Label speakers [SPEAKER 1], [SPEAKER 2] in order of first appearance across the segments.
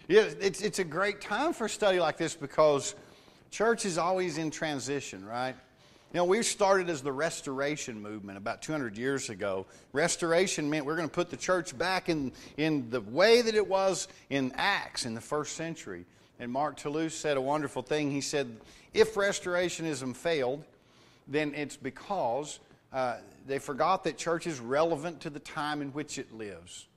[SPEAKER 1] Yeah, it's a great time for a study like this because church is always in transition, right? You know, we started as the Restoration movement about 200 years ago. Restoration meant we're going to put the church back in the way that it was in Acts in the first century. And Mark Toulouse said a wonderful thing. He said, if Restorationism failed, then it's because they forgot that church is relevant to the time in which it lives.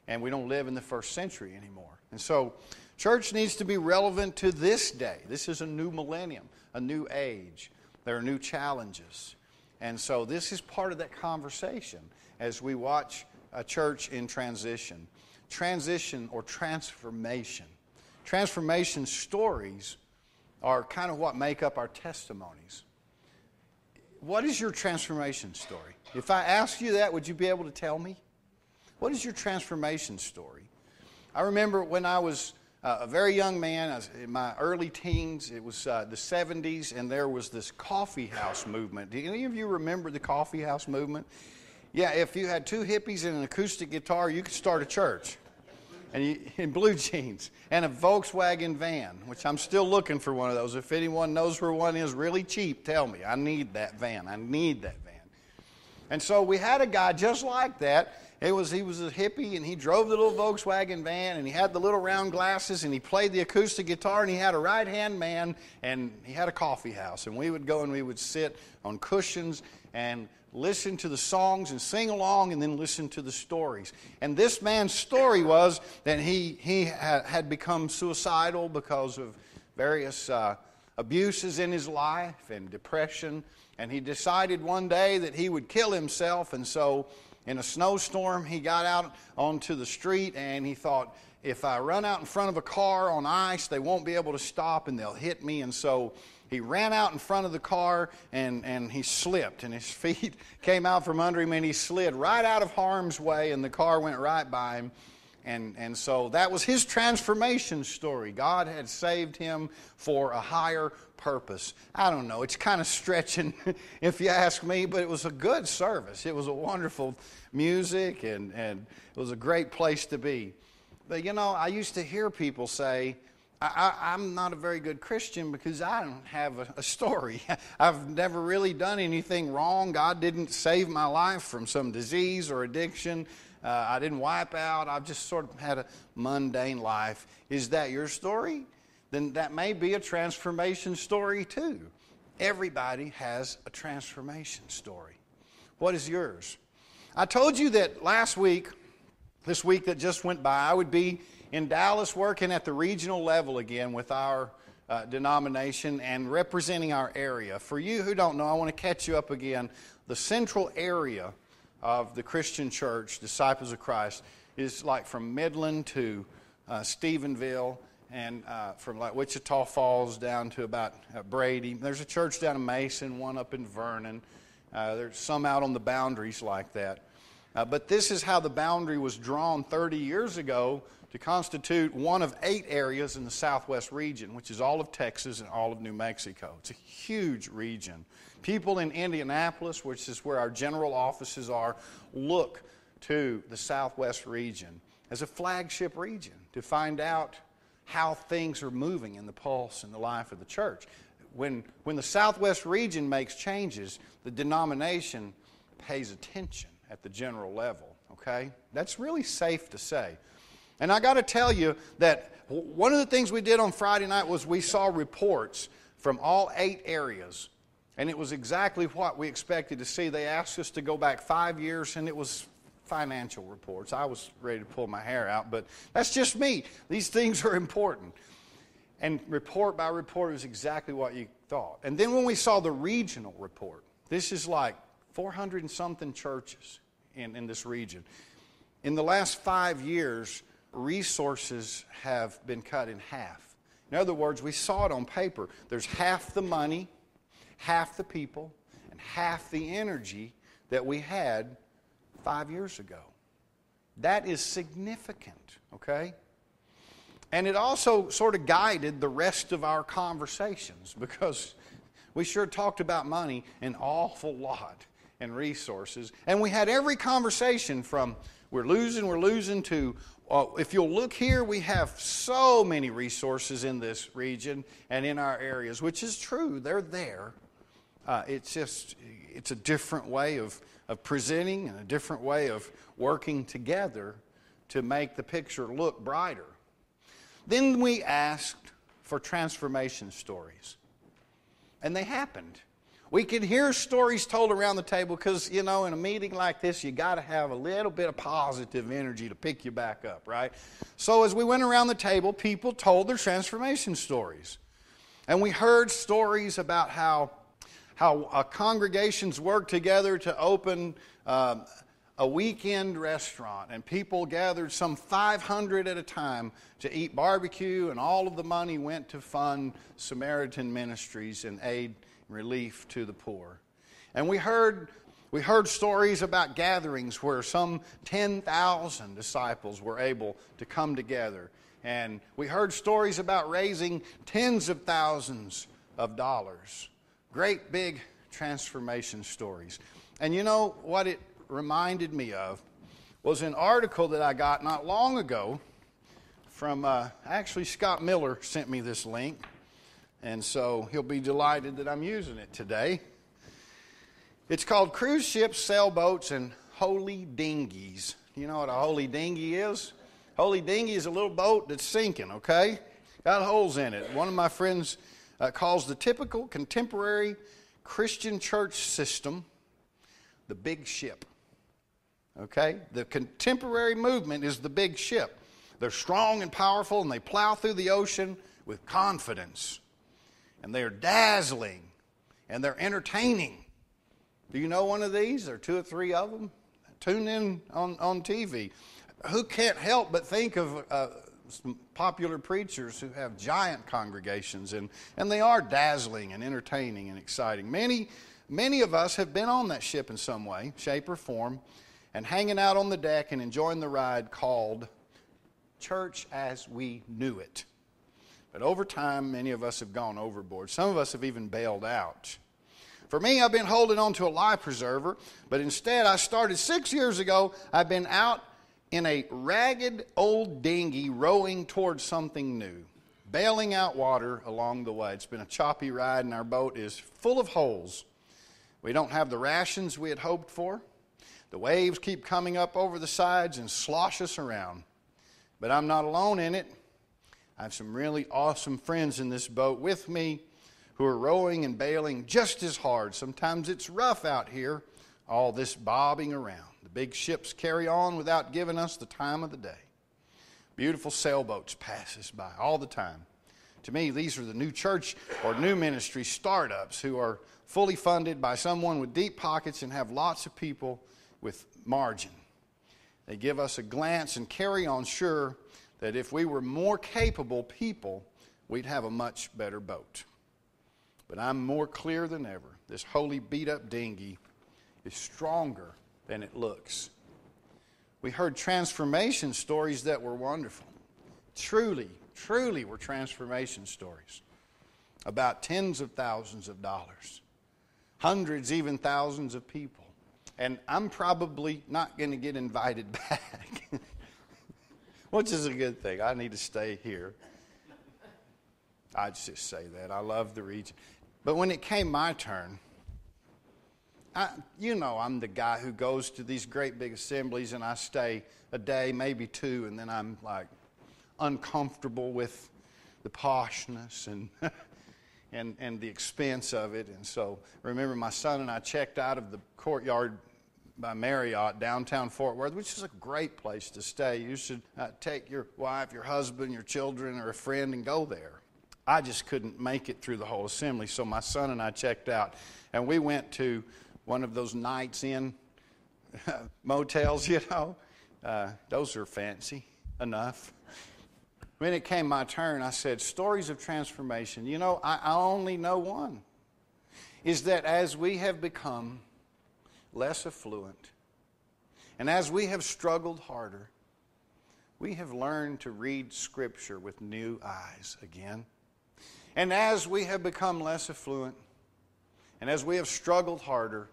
[SPEAKER 1] And we don't live in the first century anymore. And so church needs to be relevant to this day. This is a new millennium, a new age. There are new challenges. And so this is part of that conversation as we watch a church in transition. Transition or transformation. Transformation stories are kind of what make up our testimonies. What is your transformation story? If I asked you that, would you be able to tell me? What is your transformation story? I remember when I was a very young man, I was in my early teens, it was the 70s, and there was this coffee house movement. Do any of you remember the coffee house movement? Yeah, if you had two hippies and an acoustic guitar, you could start a church. In blue jeans, and a Volkswagen van, which I'm still looking for one of those. If anyone knows where one is really cheap, tell me. I need that van. I need that van. And so we had a guy just like that. He was a hippie, and he drove the little Volkswagen van, and he had the little round glasses, and he played the acoustic guitar, and he had a right-hand man, and he had a coffee house. And we would go and we would sit on cushions and listen to the songs and sing along and then listen to the stories. And this man's story was that he had become suicidal because of various abuses in his life and depression. And he decided one day that he would kill himself. And so in a snowstorm, he got out onto the street and he thought, if I run out in front of a car on ice, they won't be able to stop and they'll hit me. And so he ran out in front of the car and he slipped, and his feet came out from under him, and he slid right out of harm's way, and the car went right by him. And so that was his transformation story. God had saved him for a higher purpose. I don't know, it's kind of stretching if you ask me, but it was a good service. It was a wonderful music, and it was a great place to be. But you know, I used to hear people say, I'm not a very good Christian because I don't have a story. I've never really done anything wrong. God didn't save my life from some disease or addiction. I didn't wipe out. I've just sort of had a mundane life. Is that your story? Then that may be a transformation story too. Everybody has a transformation story. What is yours? I told you that this week that just went by, I would be in Dallas working at the regional level again with our denomination and representing our area. For you who don't know, I want to catch you up again. The central area of the Christian church, Disciples of Christ, is like from Midland to Stephenville, and from like Wichita Falls down to about Brady. There's a church down in Mason, one up in Vernon. There's some out on the boundaries like that. But this is how the boundary was drawn 30 years ago to constitute one of 8 areas in the southwest region, which is all of Texas and all of New Mexico. It's a huge region. People in Indianapolis, which is where our general offices are, look to the southwest region as a flagship region to find out how things are moving in the pulse and the life of the church. When the southwest region makes changes, the denomination pays attention at the general level, okay? That's really safe to say. And I got to tell you that one of the things we did on Friday night was we saw reports from all 8 areas. And it was exactly what we expected to see. They asked us to go back 5 years, and it was financial reports. I was ready to pull my hair out, but that's just me. These things are important. And report by report, it was exactly what you thought. And then when we saw the regional report, this is like 400 and something churches in this region. In the last 5 years, resources have been cut in half. In other words, we saw it on paper. There's half the money, half the people, and half the energy that we had 5 years ago. That is significant, okay? And it also sort of guided the rest of our conversations because we sure talked about money an awful lot and resources. And we had every conversation from we're losing to If you'll look here, we have so many resources in this region and in our areas, which is true. They're there. It's a different way of presenting and a different way of working together to make the picture look brighter. Then we asked for transformation stories. And they happened. We could hear stories told around the table because, in a meeting like this, you got to have a little bit of positive energy to pick you back up, right? So as we went around the table, people told their transformation stories. And we heard stories about how congregations worked together to open a weekend restaurant, and people gathered some 500 at a time to eat barbecue, and all of the money went to fund Samaritan ministries and aid relief to the poor. And we heard stories about gatherings where some 10,000 disciples were able to come together. And we heard stories about raising tens of thousands of dollars. Great big transformation stories. And you know what it reminded me of was an article that I got not long ago from, actually Scott Miller sent me this link. And so he'll be delighted that I'm using it today. It's called Cruise Ships, Sailboats, and Holy Dinghies. You know what a holy dinghy is? Holy dinghy is a little boat that's sinking, okay? Got holes in it. One of my friends calls the typical contemporary Christian church system the big ship. Okay? The contemporary movement is the big ship. They're strong and powerful, and they plow through the ocean with confidence. And they're dazzling, and they're entertaining. Do you know one of these? There are 2 or 3 of them. Tune in on TV. Who can't help but think of some popular preachers who have giant congregations, and they are dazzling and entertaining and exciting. Many of us have been on that ship in some way, shape, or form, and hanging out on the deck and enjoying the ride called church as we knew it. But over time, many of us have gone overboard. Some of us have even bailed out. For me, I've been holding on to a life preserver, but instead I started 6 years ago. I've been out in a ragged old dinghy rowing towards something new, bailing out water along the way. It's been a choppy ride, and our boat is full of holes. We don't have the rations we had hoped for. The waves keep coming up over the sides and slosh us around. But I'm not alone in it. I have some really awesome friends in this boat with me who are rowing and bailing just as hard. Sometimes it's rough out here, all this bobbing around. The big ships carry on without giving us the time of the day. Beautiful sailboats pass us by all the time. To me, these are the new church or new ministry startups who are fully funded by someone with deep pockets and have lots of people with margin. They give us a glance and carry on sure that if we were more capable people, we'd have a much better boat. But I'm more clear than ever. This holy beat-up dinghy is stronger than it looks. We heard transformation stories that were wonderful. Truly were transformation stories about tens of thousands of dollars, hundreds, even thousands of people. And I'm probably not going to get invited back, which is a good thing. I need to stay here. I'd just say that. I love the region. But when it came my turn, I'm the guy who goes to these great big assemblies and I stay a day, maybe 2, and then I'm like uncomfortable with the poshness and the expense of it. And so, remember, my son and I checked out of the Courtyard by Marriott, downtown Fort Worth, which is a great place to stay. You should take your wife, your husband, your children, or a friend and go there. I just couldn't make it through the whole assembly, so my son and I checked out. And we went to one of those nights in motels, Those are fancy enough. When it came my turn, I said, stories of transformation. I only know one. Is that as we have become less affluent, and as we have struggled harder, we have learned to read Scripture with new eyes again. And as we have become less affluent, and as we have struggled harder,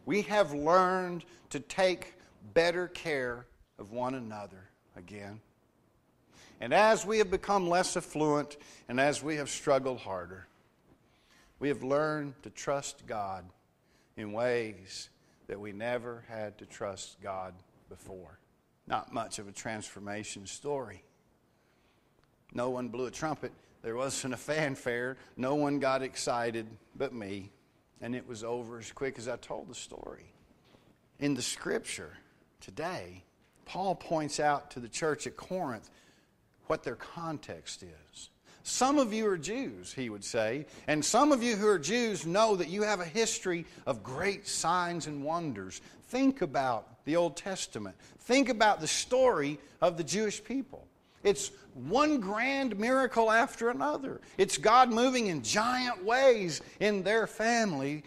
[SPEAKER 1] we have learned to take better care of one another again. And as we have become less affluent and as we have struggled harder, we have learned to trust God in ways that we never had to trust God before. Not much of a transformation story. No one blew a trumpet. There wasn't a fanfare. No one got excited but me. And it was over as quick as I told the story. In the Scripture today, Paul points out to the church at Corinth what their context is. Some of you are Jews, he would say, and some of you who are Jews know that you have a history of great signs and wonders. Think about the Old Testament. Think about the story of the Jewish people. It's one grand miracle after another. It's God moving in giant ways in their family,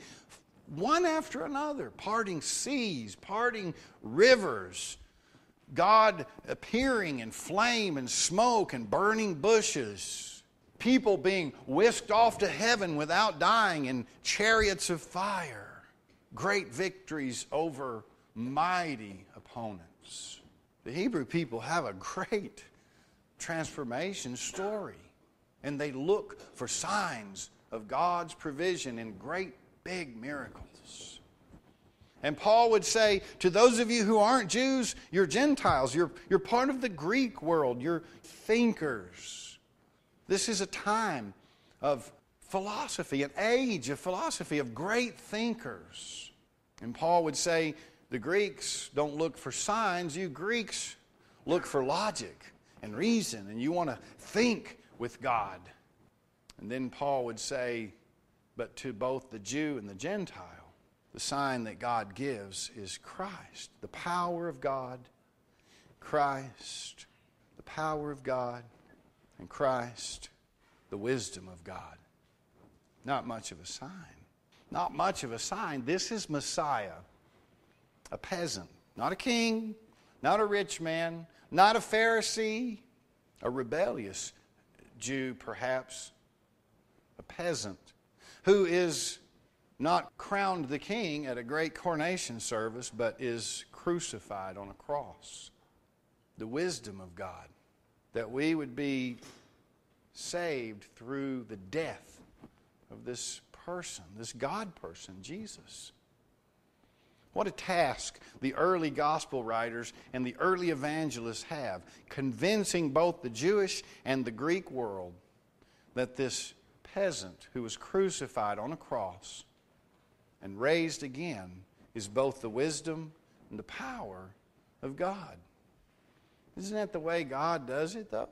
[SPEAKER 1] one after another, parting seas, parting rivers, God appearing in flame and smoke and burning bushes, people being whisked off to heaven without dying in chariots of fire, great victories over mighty opponents. The Hebrew people have a great transformation story, and they look for signs of God's provision in great big miracles. And Paul would say to those of you who aren't Jews, you're Gentiles, you're part of the Greek world, you're thinkers. This is a time of philosophy, an age of philosophy, of great thinkers. And Paul would say, the Greeks don't look for signs, you Greeks look for logic and reason, and you want to think with God. And then Paul would say, but to both the Jew and the Gentile, the sign that God gives is Christ, the power of God, Christ, the power of God, and Christ, the wisdom of God. Not much of a sign. Not much of a sign. This is Messiah, a peasant, not a king, not a rich man, not a Pharisee, a rebellious Jew perhaps, a peasant who is not crowned the king at a great coronation service, but is crucified on a cross. The wisdom of God, that we would be saved through the death of this person, this God person, Jesus. What a task the early gospel writers and the early evangelists have, convincing both the Jewish and the Greek world that this peasant who was crucified on a cross and raised again is both the wisdom and the power of God. Isn't that the way God does it, though?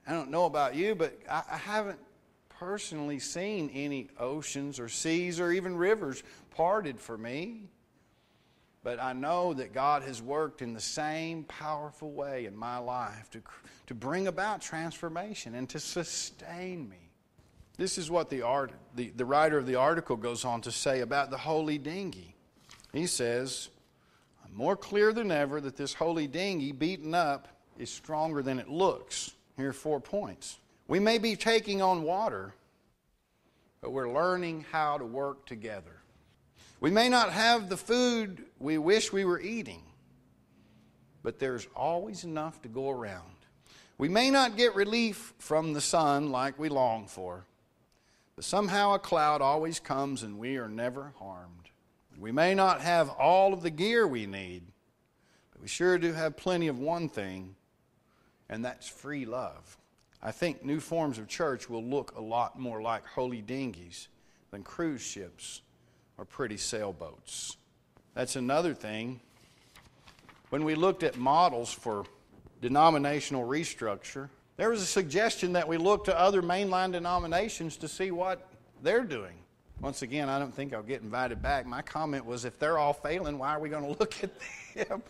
[SPEAKER 1] I don't know about you, but I haven't personally seen any oceans or seas or even rivers parted for me. But I know that God has worked in the same powerful way in my life to bring about transformation and to sustain me. This is what the writer of the article goes on to say about the holy dinghy. He says, I'm more clear than ever that this holy dinghy, beaten up, is stronger than it looks. Here are 4 points. We may be taking on water, but we're learning how to work together. We may not have the food we wish we were eating, but there's always enough to go around. We may not get relief from the sun like we long for, but somehow a cloud always comes and we are never harmed. We may not have all of the gear we need, but we sure do have plenty of one thing, and that's free love. I think new forms of church will look a lot more like holy dinghies than cruise ships or pretty sailboats. That's another thing. When we looked at models for denominational restructure, there was a suggestion that we look to other mainline denominations to see what they're doing. Once again, I don't think I'll get invited back. My comment was, if they're all failing, why are we going to look at them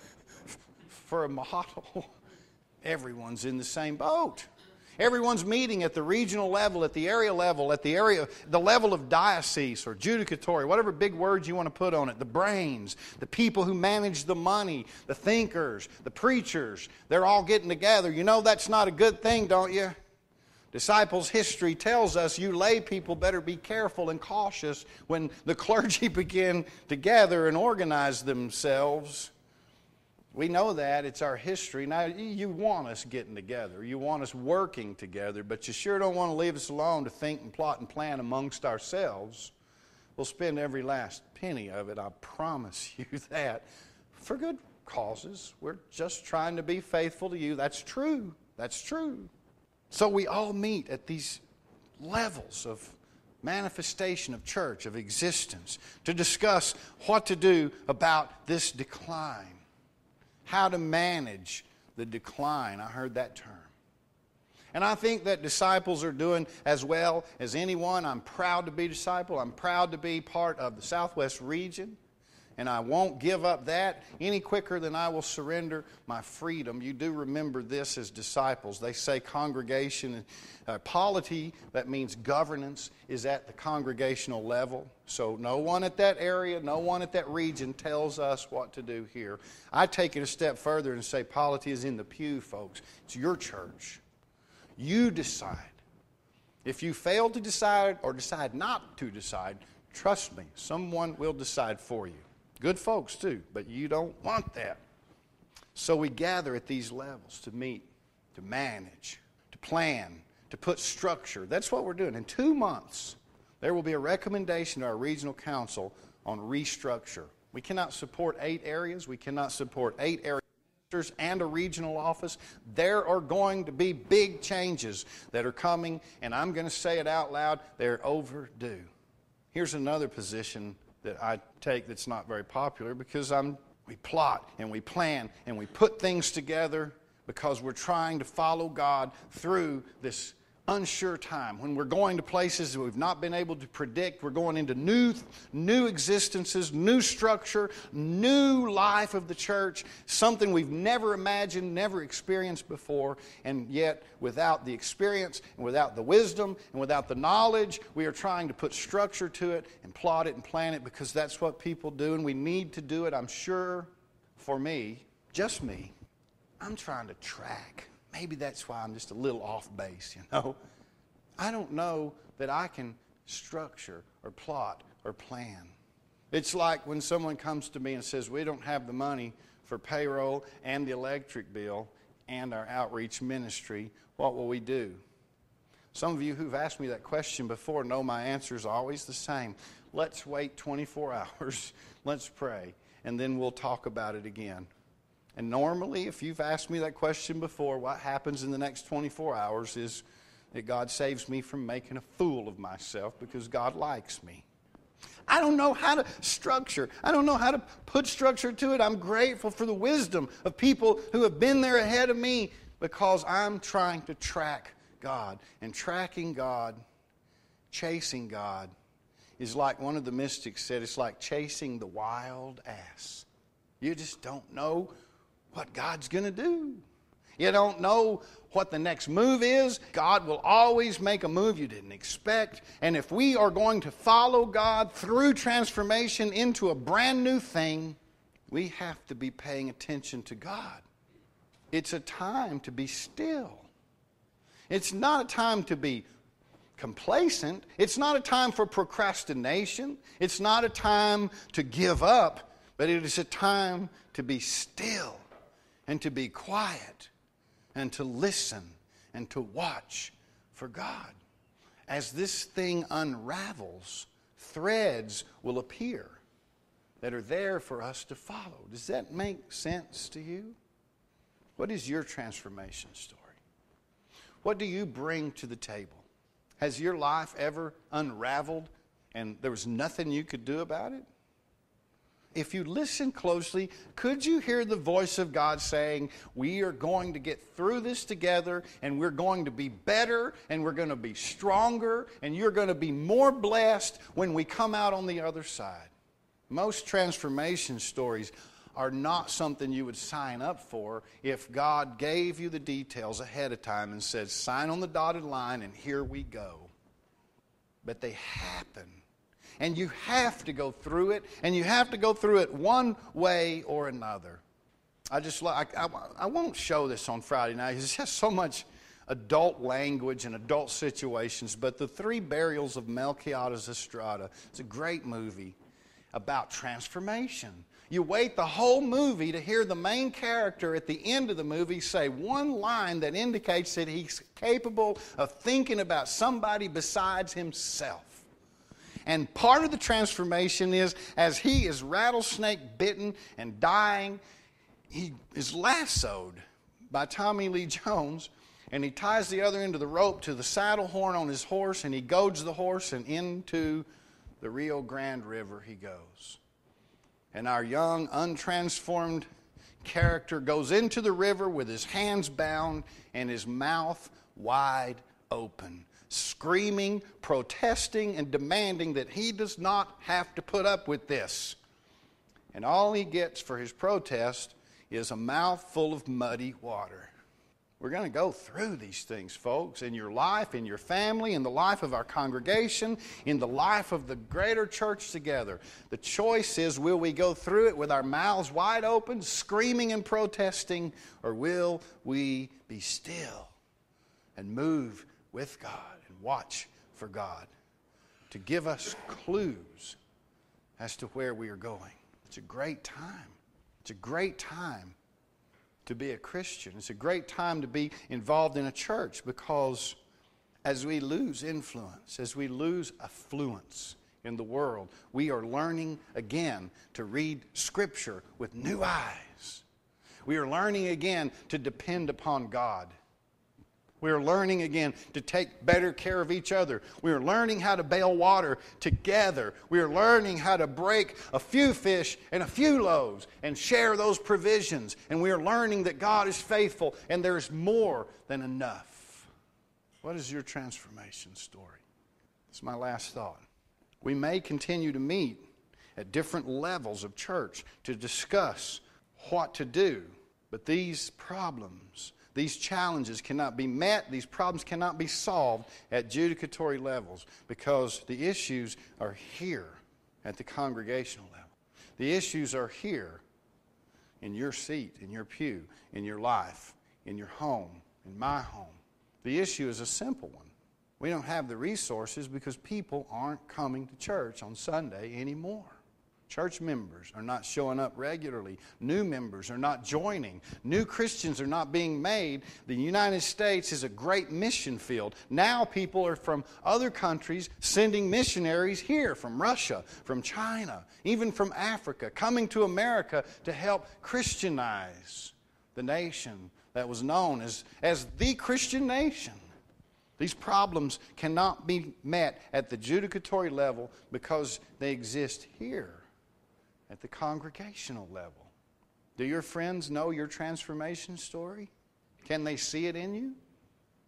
[SPEAKER 1] for a model? Everyone's in the same boat. Everyone's meeting at the regional level, at the area level, the level of diocese or judicatory, whatever big words you want to put on it. The brains, the people who manage the money, the thinkers, the preachers, they're all getting together. You know that's not a good thing, don't you? Disciples' history tells us you lay people better be careful and cautious when the clergy begin to gather and organize themselves. We know that. It's our history. Now, you want us getting together. You want us working together, but you sure don't want to leave us alone to think and plot and plan amongst ourselves. We'll spend every last penny of it, I promise you that, for good causes. We're just trying to be faithful to you. That's true. That's true. So we all meet at these levels of manifestation of church, of existence, to discuss what to do about this decline. How to manage the decline. I heard that term. And I think that disciples are doing as well as anyone. I'm proud to be a disciple. I'm proud to be part of the Southwest region. And I won't give up that any quicker than I will surrender my freedom. You do remember this as disciples. They say congregation, polity, that means governance, is at the congregational level. So no one at that area, no one at that region tells us what to do here. I take it a step further and say polity is in the pew, folks. It's your church. You decide. If you fail to decide or decide not to decide, trust me, someone will decide for you. Good folks too, but you don't want that. So we gather at these levels to meet, to manage, to plan, to put structure. That's what we're doing. In 2 months, there will be a recommendation to our regional council on restructure. We cannot support 8 areas. We cannot support 8 area ministers and a regional office. There are going to be big changes that are coming, and I'm going to say it out loud, they're overdue. Here's another position that I take that's not very popular, because we plot and we plan and we put things together because we're trying to follow God through this unsure time. When we're going to places that we've not been able to predict, we're going into new existences, new structure, new life of the church, something we've never imagined, never experienced before, and yet without the experience and without the wisdom and without the knowledge, we are trying to put structure to it and plot it and plan it, because that's what people do, and we need to do it. I'm sure for me, just me, I'm trying to track. Maybe that's why I'm just a little off base, you know. I don't know that I can structure or plot or plan. It's like when someone comes to me and says, we don't have the money for payroll and the electric bill and our outreach ministry. What will we do? Some of you who've asked me that question before know my answer is always the same. Let's wait 24 hours. Let's pray. And then we'll talk about it again. And normally, if you've asked me that question before, what happens in the next 24 hours is that God saves me from making a fool of myself, because God likes me. I don't know how to structure. I don't know how to put structure to it. I'm grateful for the wisdom of people who have been there ahead of me, because I'm trying to track God. And tracking God, chasing God, is like one of the mystics said, it's like chasing the wild ass. You just don't know what God's going to do. You don't know what the next move is. God will always make a move you didn't expect. And if we are going to follow God through transformation into a brand new thing, we have to be paying attention to God. It's a time to be still. It's not a time to be complacent. It's not a time for procrastination. It's not a time to give up, but it is a time to be still and to be quiet and to listen and to watch for God. As this thing unravels, threads will appear that are there for us to follow. Does that make sense to you? What is your transformation story? What do you bring to the table? Has your life ever unraveled and there was nothing you could do about it? If you listen closely, could you hear the voice of God saying, we are going to get through this together, and we're going to be better, and we're going to be stronger, and you're going to be more blessed when we come out on the other side? Most transformation stories are not something you would sign up for if God gave you the details ahead of time and said, sign on the dotted line and here we go. But they happen. And you have to go through it, and you have to go through it one way or another. I won't show this on Friday night. It's just so much adult language and adult situations. But the 3 Burials of Melquiades Estrada, it's a great movie. about transformation. You wait the whole movie to hear the main character at the end of the movie say one line that indicates that he's capable of thinking about somebody besides himself. And part of the transformation is, as he is rattlesnake bitten and dying, he is lassoed by Tommy Lee Jones, and he ties the other end of the rope to the saddle horn on his horse, and he goads the horse, and into the Rio Grande River he goes. And our young, untransformed character goes into the river with his hands bound and his mouth wide open, screaming, protesting, and demanding that he does not have to put up with this. And all he gets for his protest is a mouth full of muddy water. We're going to go through these things, folks, in your life, in your family, in the life of our congregation, in the life of the greater church together. The choice is, will we go through it with our mouths wide open, screaming and protesting, or will we be still and move with God and watch for God to give us clues as to where we are going? It's a great time. It's a great time to be a Christian. It's a great time to be involved in a church, because as we lose influence, as we lose affluence in the world, we are learning again to read Scripture with new eyes. We are learning again to depend upon God. We are learning again to take better care of each other. We are learning how to bail water together. We are learning how to break a few fish and a few loaves and share those provisions. And we are learning that God is faithful and there is more than enough. What is your transformation story? It's my last thought. We may continue to meet at different levels of church to discuss what to do, but these problems, these challenges cannot be met, these problems cannot be solved at judicatory levels, because the issues are here at the congregational level. The issues are here in your seat, in your pew, in your life, in your home, in my home. The issue is a simple one. We don't have the resources because people aren't coming to church on Sunday anymore. Church members are not showing up regularly. New members are not joining. New Christians are not being made. The United States is a great mission field. Now people are from other countries sending missionaries here, from Russia, from China, even from Africa, coming to America to help Christianize the nation that was known as the Christian nation. These problems cannot be met at the judicatory level because they exist here at the congregational level. Do your friends know your transformation story? Can they see it in you?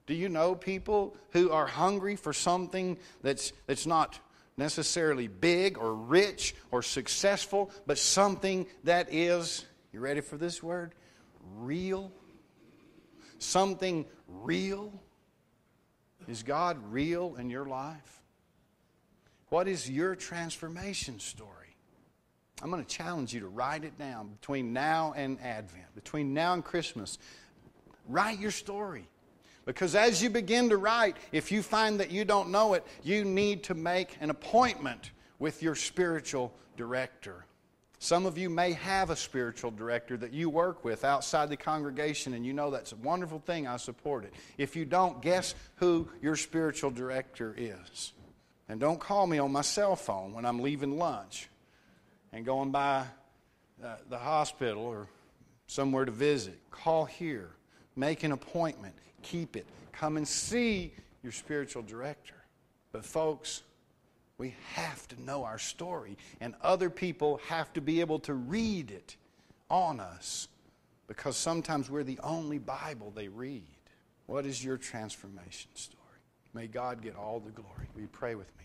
[SPEAKER 1] Do you know people who are hungry for something that's not necessarily big or rich or successful, but something that is, you ready for this word? Real. Something real. Is God real in your life? What is your transformation story? I'm going to challenge you to write it down between now and Advent, between now and Christmas. Write your story. Because as you begin to write, if you find that you don't know it, you need to make an appointment with your spiritual director. Some of you may have a spiritual director that you work with outside the congregation, and you know that's a wonderful thing. I support it. If you don't, guess who your spiritual director is. And don't call me on my cell phone when I'm leaving lunch and going by the hospital or somewhere to visit. Call here. Make an appointment. Keep it. Come and see your spiritual director. But folks, we have to know our story, and other people have to be able to read it on us, because sometimes we're the only Bible they read. What is your transformation story? May God get all the glory. Will you pray with me?